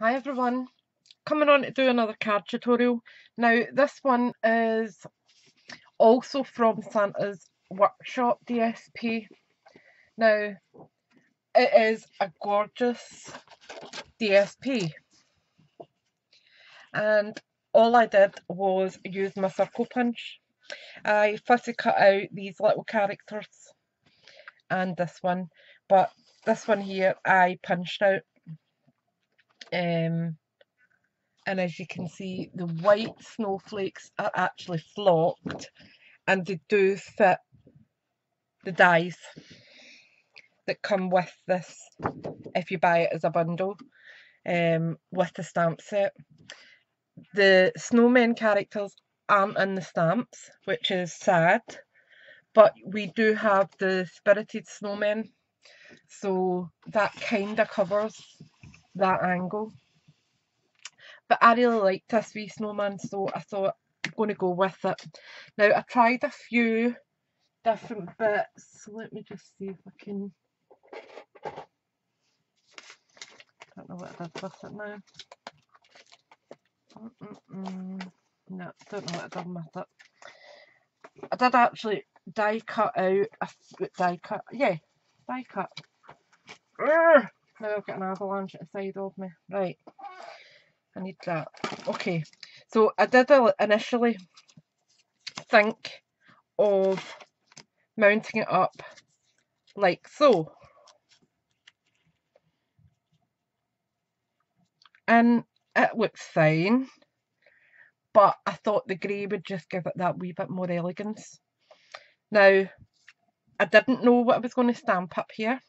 Hi everyone, coming on to do another card tutorial. Now this one is also from Santa's Workshop DSP. Now it is a gorgeous DSP and all I did was use my circle punch. I fussy cut out these little characters and this one, but this one here I punched out. And as you can see, the white snowflakes are actually flocked and they do fit the dies that come with this if you buy it as a bundle with the stamp set. The snowman characters aren't in the stamps, which is sad, but we do have the spirited snowmen, so that kind of covers that angle. But I really liked this wee snowman, so I thought I'm going to go with it. Now I tried a few different bits. Let me just see if I can. I don't know what I did with it now. No, don't know what I done with it. I did actually die cut out die cut. Urgh! Now I've got an avalanche at the side of me. Right, I need that. Okay, so I did initially think of mounting it up like so, and it looks fine, but I thought the grey would just give it that wee bit more elegance. Now I didn't know what I was going to stamp up here,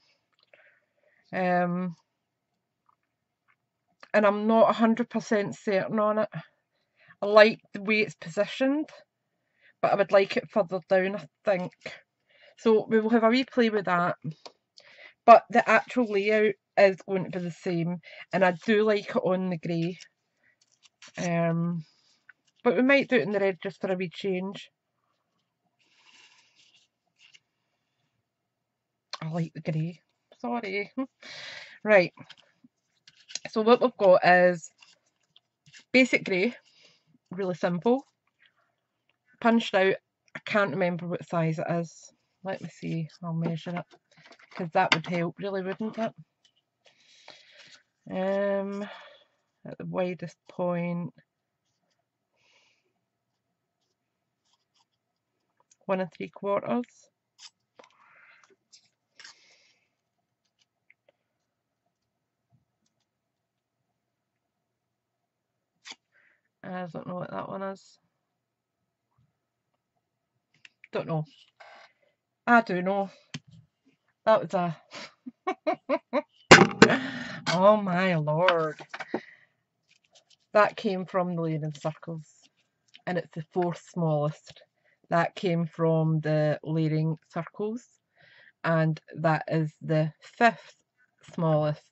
and I'm not 100% certain on it. I like the way it's positioned, but I would like it further down, I think. So we will have a wee play with that. But the actual layout is going to be the same, and I do like it on the grey. But we might do it in the red just for a wee change. I like the grey. Sorry. Right. So what we've got is basic grey, really simple. Punched out. I can't remember what size it is. Let me see. I'll measure it, because that would help, really, wouldn't it? At the widest point, 1 3/4. I don't know what that one is. Don't know. I do know. That was a... Oh my lord. That came from the layering circles, and it's the 4th smallest. That came from the layering circles, and that is the 5th smallest.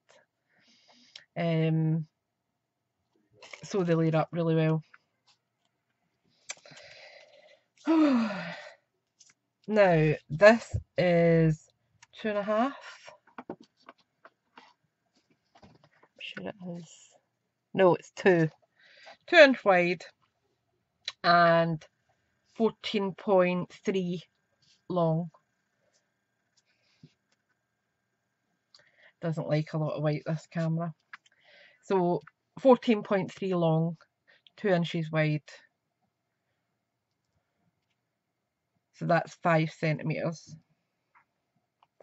So they laid up really well. Now this is 2.5. I'm sure it is. No, it's 2 inch wide and 14.3 long. Doesn't like a lot of white, this camera. So 14.3 long, 2 inches wide. So that's 5 centimetres. Is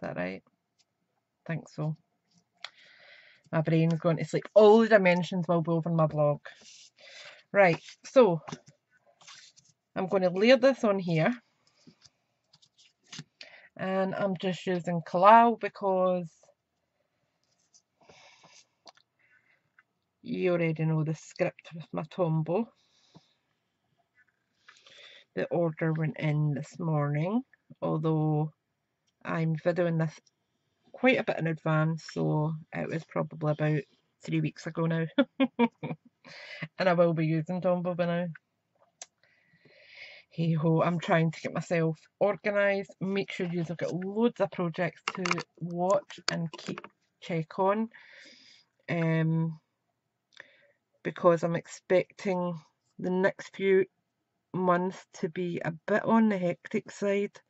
that right? I think so. My brain's going to sleep. All the dimensions will be over in my blog. Right, so I'm going to layer this on here. And I'm just using Collal because you already know the script with my Tombow. The order went in this morning, although I'm videoing this quite a bit in advance, so it was probably about 3 weeks ago now. And I will be using Tombow by now. Hey ho, I'm trying to get myself organised. Make sure you've got loads of projects to watch and check on. because I'm expecting the next few months to be a bit on the hectic side.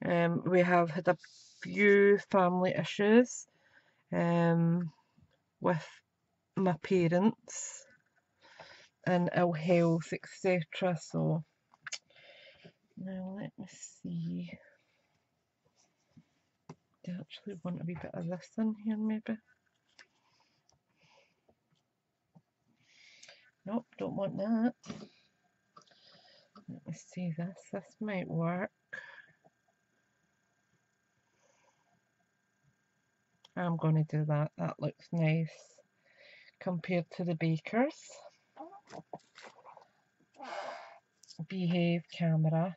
We have had a few family issues with my parents and ill health, etc. So now let me see. I actually want a wee bit of this in here, maybe. Nope, don't want that. Let me see this. This might work. I'm going to do that. That looks nice compared to the Bakers. Behave camera.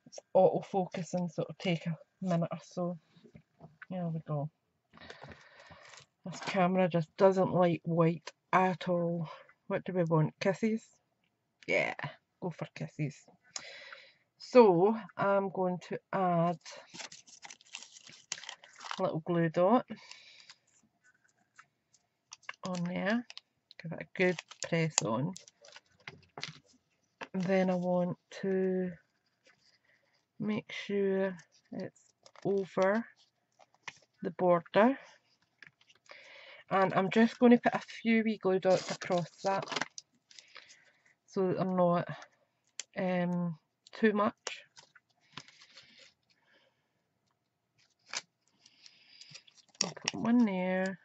It's auto-focusing, so it'll take a minute or so. There we go. This camera just doesn't like white at all. What do we want? Kisses? Yeah, go for kisses. So I'm going to add a little glue dot on there. Give it a good press on. And then I want to make sure it's over the border. And I'm just going to put a few wee glue dots across that so that they're not too much. I'll put one there,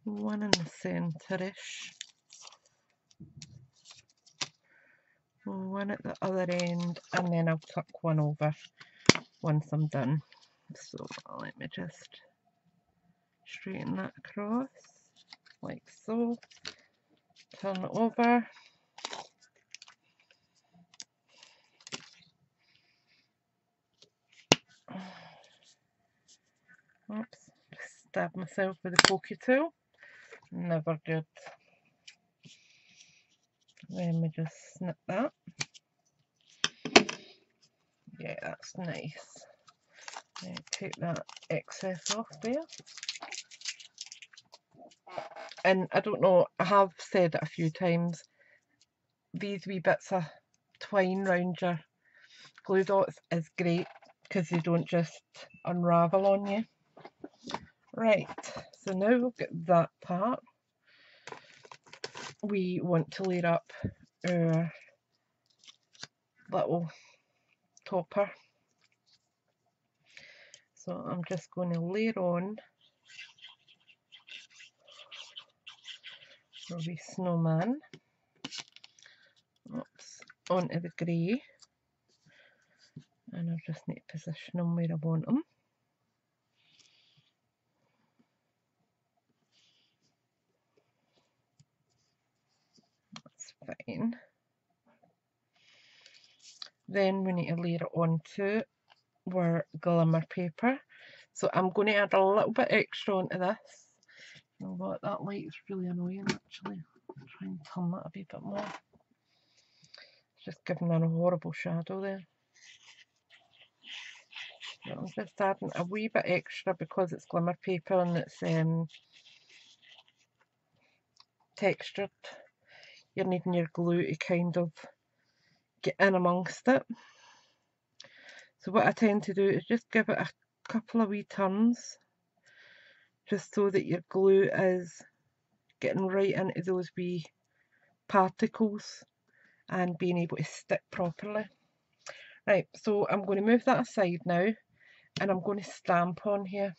one in the centre-ish, one at the other end, and then I'll tuck one over once I'm done. So let me just straighten that across like so, turn it over. Oops, stab myself with a pokey tool. Never good. Then we just snip that. Yeah, that's nice. Take that excess off there. And I don't know, I have said it a few times, these wee bits of twine round your glue dots is great because they don't just unravel on you. Right, so now we'll get that part. We want to layer up our little topper. So I'm just going to layer on a wee snowman. Oops, onto the grey. And I just need to position them where I want them. That's fine. Then we need to layer it onto our glimmer paper. So I'm going to add a little bit extra onto this. You know what, that light is really annoying actually. I'll try and turn that a wee bit more. It's just giving a horrible shadow there. So I'm just adding a wee bit extra because it's glimmer paper and it's textured. You're needing your glue to kind of get in amongst it. So what I tend to do is just give it a couple of wee turns, just so that your glue is getting right into those wee particles and being able to stick properly. Right, so I'm going to move that aside now and I'm going to stamp on here.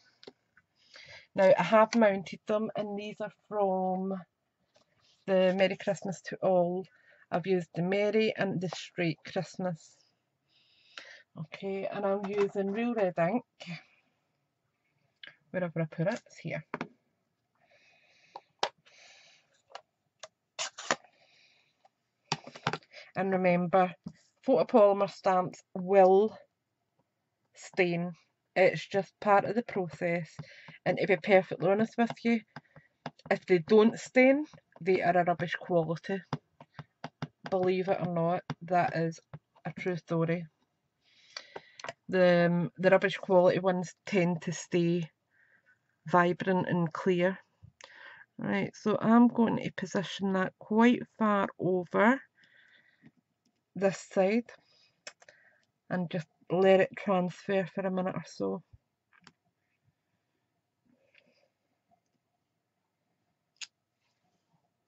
Now I have mounted them and these are from the Merry Christmas to All. I've used the Merry and the Straight Christmas. Okay, and I'm using real red ink. Wherever I put it, it's here. And remember, photopolymer stamps will stain. It's just part of the process. And to be perfectly honest with you, if they don't stain, they are a rubbish quality. Believe it or not, that is a true story. The rubbish quality ones tend to stay vibrant and clear. Right, so I'm going to position that quite far over this side and just let it transfer for a minute or so.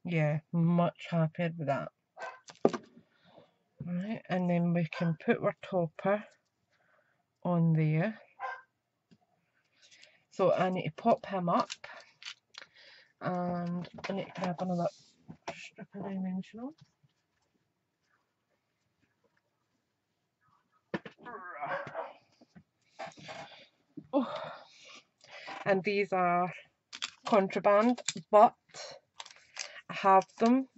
Yeah, much happier with that. Right, and then we can put our topper on there. So I need to pop him up, and I need to grab another strip of dimensional. Oh. And these are contraband, but I have them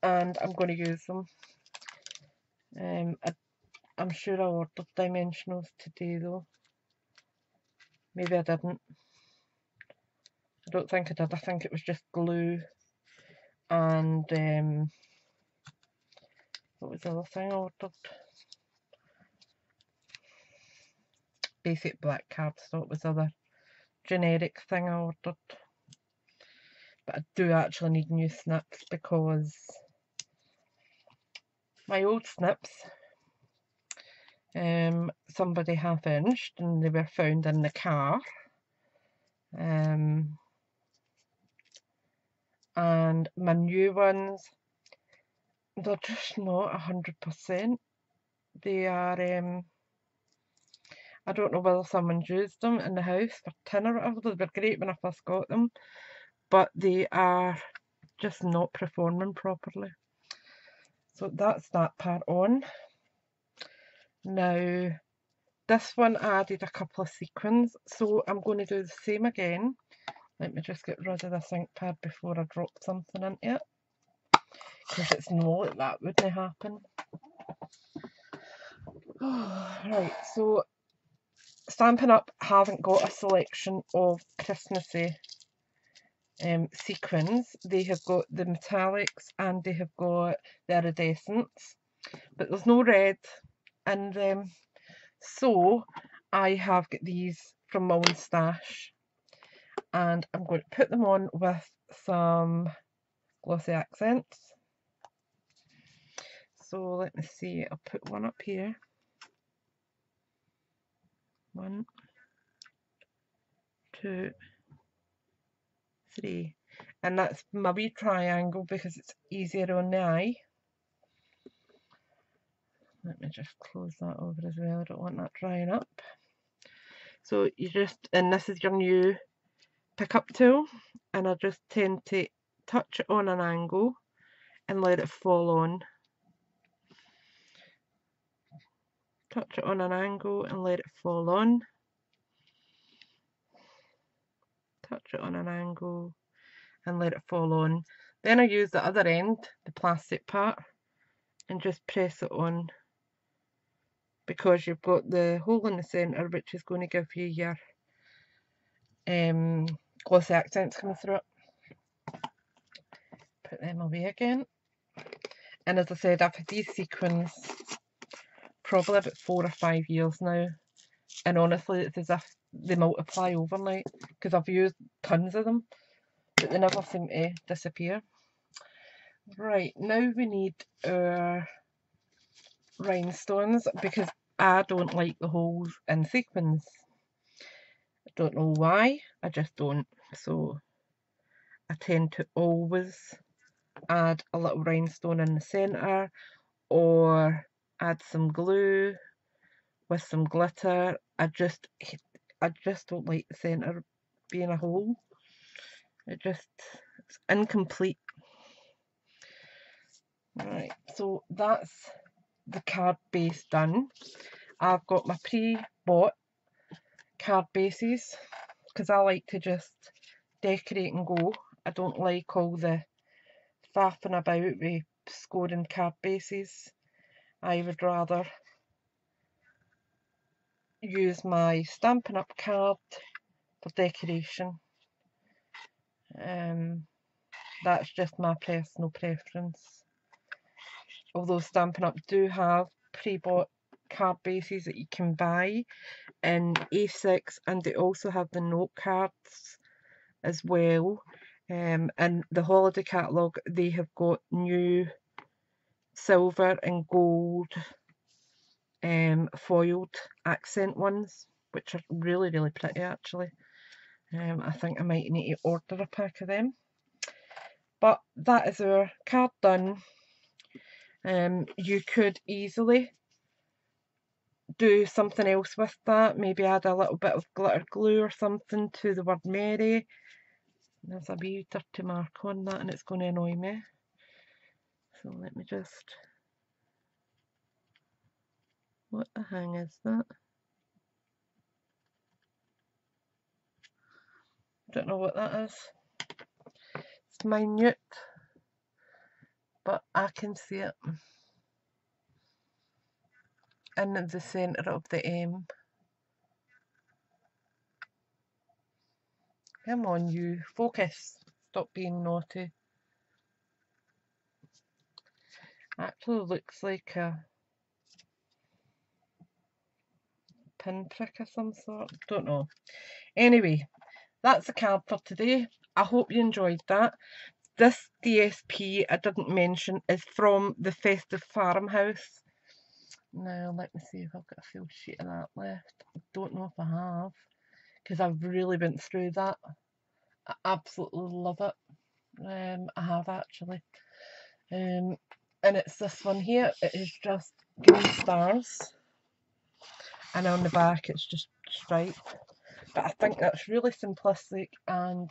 and I'm going to use them. I'm sure I ordered dimensionals today though. Maybe I didn't. I don't think I did. I think it was just glue and what was the other thing I ordered? Basic black cardstock was the other generic thing I ordered. But I do actually need new snips because my old snips somebody half-inched and they were found in the car. And my new ones, they're just not 100%. They are, I don't know whether someone's used them in the house for tin or whatever. They were great when I first got them, but they are just not performing properly. So that's that part on. Now, this one added a couple of sequins, so I'm going to do the same again. Let me just get rid of this ink pad before I drop something into it, because it's not that wouldn't happen. Right, so Stampin' Up haven't got a selection of Christmassy sequins. They have got the metallics and they have got the iridescents, but there's no red in them. So I have got these from my own stash, and I'm going to put them on with some glossy accents. So let me see, I'll put one up here. 1, 2, 3. And that's my wee triangle because it's easier on the eye. Let me just close that over as well, I don't want that drying up. So you just, and this is your new pickup tool, and I just tend to touch it on an angle and let it fall on. Touch it on an angle and let it fall on. Touch it on an angle and let it fall on. Then I use the other end, the plastic part, and just press it on, because you've got the hole in the centre which is going to give you your glossy accents coming through it. Put them away again. And as I said, I've had these sequins probably about 4 or 5 years now, and honestly it's as if they multiply overnight because I've used tons of them, but they never seem to disappear. Right, now we need our rhinestones, because I don't like the holes in sequins. I don't know why, I just don't. So I tend to always add a little rhinestone in the centre, or add some glue with some glitter. I just don't like the centre being a hole. It's incomplete. Right, so that's the card base done. I've got my pre-bought card bases because I like to just decorate and go. I don't like all the faffing about with scoring card bases. I would rather use my Stampin' Up card for decoration. That's just my personal preference. Although Stampin' Up do have pre-bought card bases that you can buy in A6, and they also have the note cards as well. And the holiday catalogue, they have got new silver and gold foiled accent ones, which are really, really pretty actually. I think I might need to order a pack of them. But that is our card done. You could easily do something else with that, maybe add a little bit of glitter glue or something to the word Mary. There's a wee dirty mark on that and it's going to annoy me. So let me just... What the hang is that? Don't know what that is. It's minute, but I can see it in the centre of the M. Come on, you. Focus. Stop being naughty. Actually looks like a pinprick of some sort. Don't know. Anyway, that's the card for today. I hope you enjoyed that. This DSP I didn't mention is from the Festive Farmhouse. Now let me see if I've got a full sheet of that left. I don't know if I have, because I've really went through that. I absolutely love it. I have actually. And it's this one here. It is just green stars, and on the back it's just striped. But I think that's really simplistic and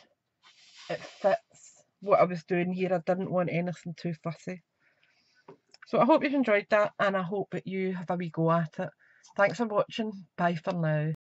it fits what I was doing here. I didn't want anything too fussy. So I hope you've enjoyed that, and I hope that you have a wee go at it. Thanks for watching. Bye for now.